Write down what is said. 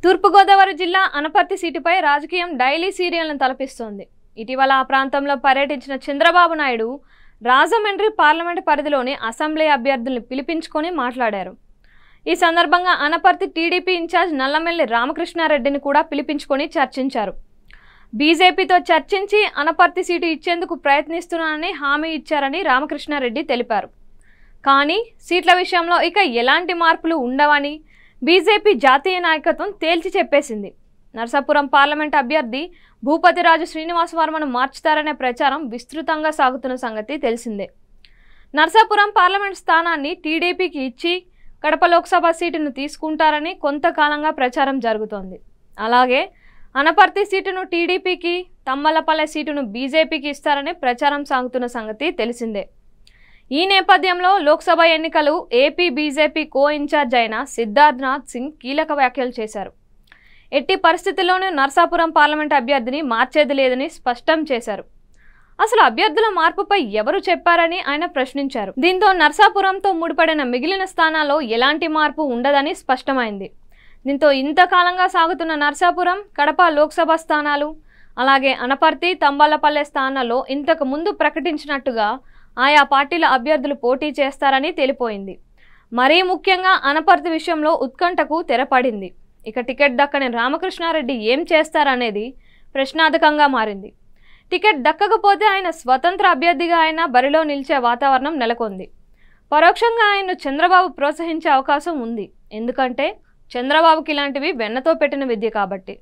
తూర్పుగోదావరి జిల్లా అనపర్తి సీటుపై రాజకీయం డైలీ సీరియల్ను తలపిస్తోంది. ఇటీవల ఆ ప్రాంతంలో పర్యటించిన చంద్రబాబు నాయుడు రాజమండ్రి పార్లమెంటు పరిధిలోని అసెంబ్లీ అభ్యర్థులను పిలిపించుకొని మాట్లాడారు. ఈ సందర్భంగా అనపర్తి టీడీపీ ఇన్ఛార్జ్ నల్లమెల్లి రామకృష్ణారెడ్డిని కూడా పిలిపించుకొని చర్చించారు. బీజేపీతో చర్చించి అనపర్తి సీటు ఇచ్చేందుకు ప్రయత్నిస్తున్నానని హామీ ఇచ్చారని రామకృష్ణారెడ్డి తెలిపారు. కానీ సీట్ల విషయంలో ఇక ఎలాంటి మార్పులు ఉండవని బీజేపీ జాతీయ నాయకత్వం తేల్చి చెప్పేసింది. నర్సాపురం పార్లమెంట్ అభ్యర్థి భూపతిరాజు శ్రీనివాస్ వర్మను మార్చుతారనే ప్రచారం విస్తృతంగా సాగుతున్న సంగతి తెలిసిందే. నర్సాపురం పార్లమెంట్ స్థానాన్ని టీడీపీకి ఇచ్చి కడప లోక్సభ సీటును తీసుకుంటారని కొంతకాలంగా ప్రచారం జరుగుతోంది. అలాగే అనపర్తి సీటును టీడీపీకి, తమ్మలపల్లె సీటును బీజేపీకి ఇస్తారని ప్రచారం సాగుతున్న సంగతి తెలిసిందే. ఈ నేపథ్యంలో లోక్సభ ఎన్నికలు ఏపీ బీజేపీ కో ఇన్ఛార్జ్ అయిన సిద్ధార్థనాథ్ సింగ్ కీలక వ్యాఖ్యలు చేశారు. ఎట్టి పరిస్థితుల్లోనూ నర్సాపురం పార్లమెంట్ అభ్యర్థిని మార్చేది లేదని స్పష్టం చేశారు. అసలు అభ్యర్థుల మార్పుపై ఎవరు చెప్పారని ఆయన ప్రశ్నించారు. దీంతో నర్సాపురంతో ముడిపడిన మిగిలిన స్థానాల్లో ఎలాంటి మార్పు ఉండదని స్పష్టమైంది. దీంతో ఇంతకాలంగా సాగుతున్న నర్సాపురం, కడప లోక్సభ స్థానాలు, అలాగే అనపర్తి, తంబాలపల్లె స్థానాల్లో ఇంతకు ముందు ప్రకటించినట్టుగా ఆయా పార్టీల అభ్యర్థులు పోటీ చేస్తారని తెలిపోయింది. మరీ ముఖ్యంగా అనపర్తి విషయంలో ఉత్కంఠకు తెరపడింది. ఇక టికెట్ దక్కని రామకృష్ణారెడ్డి ఏం చేస్తారనేది ప్రశ్నార్థకంగా మారింది. టికెట్ దక్కకపోతే ఆయన స్వతంత్ర అభ్యర్థిగా ఆయన బరిలో నిలిచే వాతావరణం నెలకొంది. పరోక్షంగా ఆయన్ను చంద్రబాబు ప్రోత్సహించే అవకాశం ఉంది. ఎందుకంటే చంద్రబాబుకి ఇలాంటివి వెన్నతో పెట్టిన విద్య కాబట్టి.